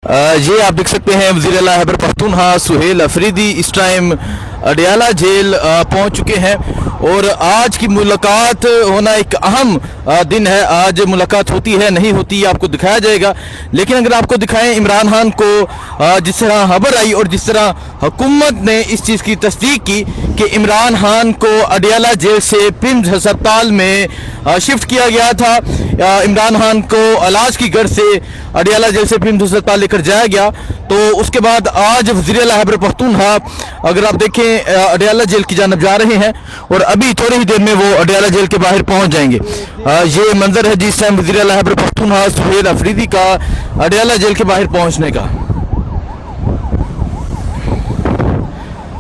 ये आप देख सकते हैं वज़ीर आला खैबर पख्तूनख्वा सुहेल अफरीदी इस टाइम अडयाला जेल पहुंच चुके हैं और आज की मुलाकात होना एक अहम दिन है। आज मुलाकात होती है नहीं होती आपको दिखाया जाएगा, लेकिन अगर आपको दिखाएं इमरान खान को जिस तरह खबर आई और जिस तरह हुकूमत ने इस चीज़ की तस्दीक की कि इमरान खान को अडयाला जेल से पिम्स अस्पताल में शिफ्ट किया गया था। इमरान खान को इलाज की गर्ज से अडयाला जेल से पिम्स अस्पताल लेकर जाया गया। तो उसके बाद आज वज़ीर आला खैबर पख्तूनख्वा अगर आप देखें अडयाला जेल की जानब जा रहे हैं और अभी थोड़ी ही देर में वो अडयाला जेल के बाहर पहुंच जाएंगे। ये मंजर है जिस टाइम वज़ीर आला खैबर पख्तूनख्वा सुहेल अफरीदी का अडयाला जेल के बाहर पहुंचने का।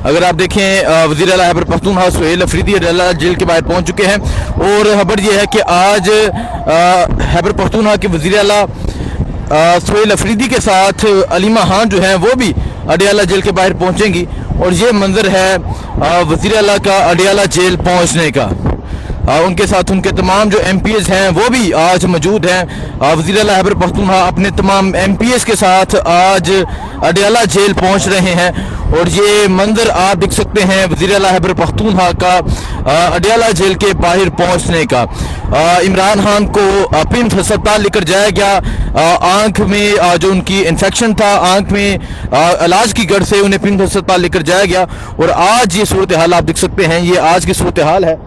अगर आप देखें वज़ीर आला खैबर पख्तूनख्वा सुहेल अफरीदी अडयाला जेल के बाहर पहुंच चुके हैं और खबर यह है कि आज खैबर पख्तूनख्वा के वज़ीर आला सुहेल अफरीदी के साथ अलीमा खान जो हैं वो भी अडयाला जेल के बाहर पहुंचेंगी और ये मंजर है वज़ीर आला का अडयाला जेल पहुंचने का। उनके साथ उनके तमाम जो MPs हैं वो भी आज मौजूद हैं। वज़ीर आला खैबर पख्तूनख्वा अपने तमाम MPs के साथ आज अडयाला जेल पहुंच रहे हैं और ये मंजर आप देख सकते हैं वज़ीर आला खैबर पख्तूनख्वा का अडयाला जेल के बाहर पहुंचने का। इमरान खान को पिम्स अस्पताल लेकर जाया गया। आंख में जो उनकी इन्फेक्शन था, आंख में इलाज की गर्ज से उन्हें पिम्स अस्पताल लेकर जाया गया और आज ये सूरत हाल आप देख सकते हैं। ये आज की सूरत हाल है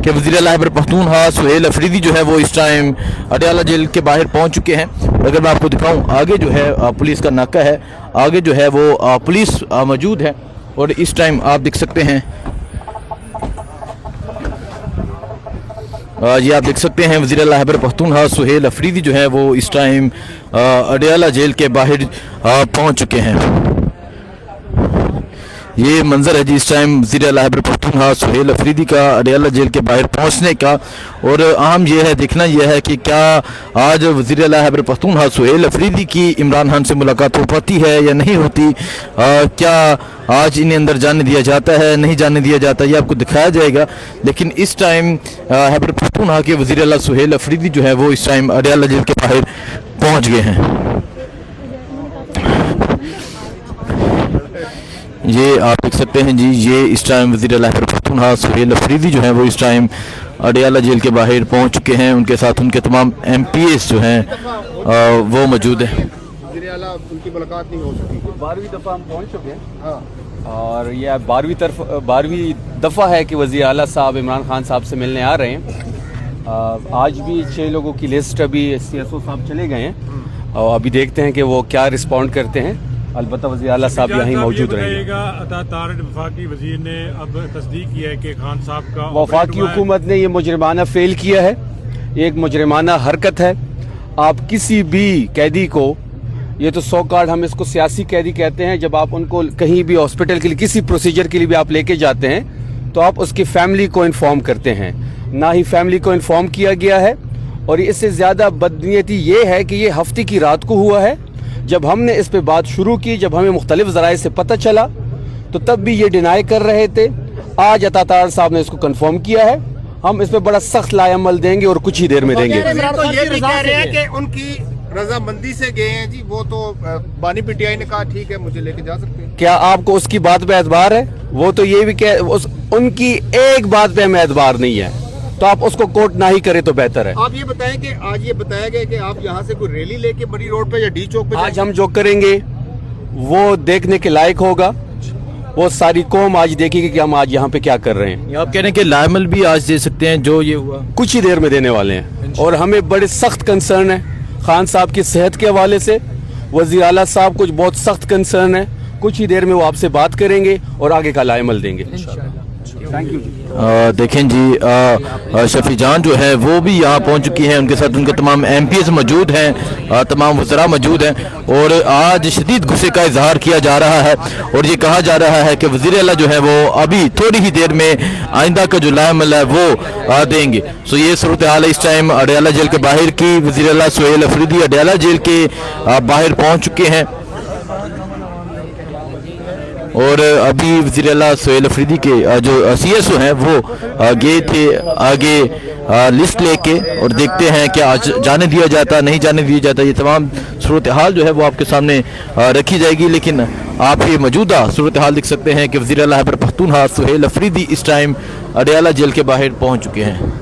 कि वज़ीर आला खैबर पख्तूनख्वा सुहेल अफरीदी जो है वो इस टाइम अडयाला जेल के बाहर पहुंच चुके हैं। अगर मैं आपको दिखाऊं आगे जो है पुलिस का नाका है, आगे जो है वो पुलिस मौजूद है और इस टाइम आप देख सकते हैं ये आप देख सकते हैं वज़ीर आला खैबर पख्तूनख्वा सुहेल अफरीदी जो है वो इस टाइम अडयाला जेल के बाहर पहुंच चुके हैं। ये मंजर है जी इस टाइम वज़ीर आला खैबर पख्तूनख्वा सुहेल अफरीदी का अडयाला जेल के बाहर पहुंचने का। और अहम यह है, देखना यह है कि क्या आज वज़ीर आला खैबर पख्तूनख्वा सुहेल अफरीदी की इमरान खान से मुलाकात हो पाती है या नहीं होती। क्या आज इन्हें अंदर जाने दिया जाता है नहीं जाने दिया जाता, ये आपको दिखाया जाएगा। लेकिन इस टाइम खैबर पख्तूनख्वा के वज़ीर आला सुहेल अफरीदी जो है वो इस टाइम अडयाला जेल के बाहर पहुँच गए हैं। ये आप देख सकते हैं जी, ये इस टाइम वज़ीर आला खैबर पख्तूनख्वा सुहेल अफरीदी जो हैं वो इस टाइम अडयाला जेल के बाहर पहुंच चुके हैं। उनके साथ उनके तमाम MPs जो हैं वो मौजूद हैं। उनकी मुलाकात नहीं हो सकी। 12वीं दफ़ा हम पहुंच चुके हैं। हाँ। और यह 12वीं दफ़ा है कि वज़ीर आला साहब इमरान खान साहब से मिलने आ रहे हैं। आज भी 6 लोगों की लिस्ट अभी CSO साहब चले गए हैं और अभी देखते हैं कि वो क्या रिस्पॉन्ड करते हैं। अलबत्ता वज़ीर आला साहब यहाँ मौजूद रहेंगे। वफाकी वज़ीर ने अब तस्दीक किया है कि खान साहब का वफाकी हुकूमत ने ये मुजरिमाना फेल किया है, एक मुजरिमाना हरकत है। आप किसी भी कैदी को, ये तो 100 कार्ड हम इसको सियासी कैदी कहते हैं, जब आप उनको कहीं भी हॉस्पिटल के लिए किसी प्रोसीजर के लिए भी आप लेके जाते हैं तो आप उसकी फैमिली को इन्फॉर्म करते हैं। ना ही फैमिली को इन्फॉर्म किया गया है और इससे ज़्यादा बदनीयती ये है कि ये हफ्ते की रात को हुआ है। जब हमने इस पे बात शुरू की, जब हमें मुख्तलिफ ज़राए से पता चला तो तब भी ये डिनाई कर रहे थे। आज अता साहब ने इसको कंफर्म किया है। हम इस पे बड़ा सख्त लाएअमल देंगे और कुछ ही देर में देंगे। तो ये भी कह रहे हैं कि उनकी रजामंदी से गए हैं जी, वो तो बानी PTI ने कहा ठीक है मुझे लेके जा सकते हैं। क्या आपको उसकी बात पे एतबार है? वो तो ये भी उनकी एक बात पे हमें एतबार नहीं है, तो आप उसको कोर्ट ना ही करें तो बेहतर है। आप ये बताएं कि आज ये बताया गया कि आप यहाँ से कोई रैली लेके बड़ी रोड पे या D चौक पे आज हम जो करेंगे वो देखने के लायक होगा। वो सारी कौम आज देखेगी कि हम आज यहाँ पे क्या कर रहे हैं। आप कह रहे हैं कि लाएमल भी आज दे सकते हैं, जो ये हुआ कुछ ही देर में देने वाले हैं। और हमें बड़े सख्त कंसर्न है खान साहब की सेहत के हवाले से। वज़ीर आला साहब कुछ बहुत सख्त कंसर्न है। कुछ ही देर में वो आपसे बात करेंगे और आगे का लाएमल देंगे। Thank you. देखें जी शफी जान जो है वो भी यहाँ पहुँच चुकी हैं। उनके साथ उनके तमाम MPs मौजूद हैं, तमाम वज़रा मौजूद हैं और आज शदीद गुस्से का इजहार किया जा रहा है और ये कहा जा रहा है कि वज़ीर आला जो है वो अभी थोड़ी ही देर में आइंदा का जो लाएमल है वो देंगे। सो ये सूरत हाल है इस टाइम अडयाला जेल के बाहर की। वज़ीर आला सुहेल अफरीदी अडयाला जेल के बाहर पहुँच चुके हैं। और अभी वज़ीर आला सुहेल अफरीदी के जो CSO हैं वो गए थे आगे लिस्ट लेके, और देखते हैं कि आज जाने दिया जाता नहीं जाने दिया जाता। ये तमाम सूरत हाल जो है वो आपके सामने रखी जाएगी, लेकिन आप ये मौजूदा सूरत हाल देख सकते हैं कि वज़ीर आला खैबर पख्तूनख्वा सुहेल अफरीदी इस टाइम अडयाला जेल के बाहर पहुँच चुके हैं।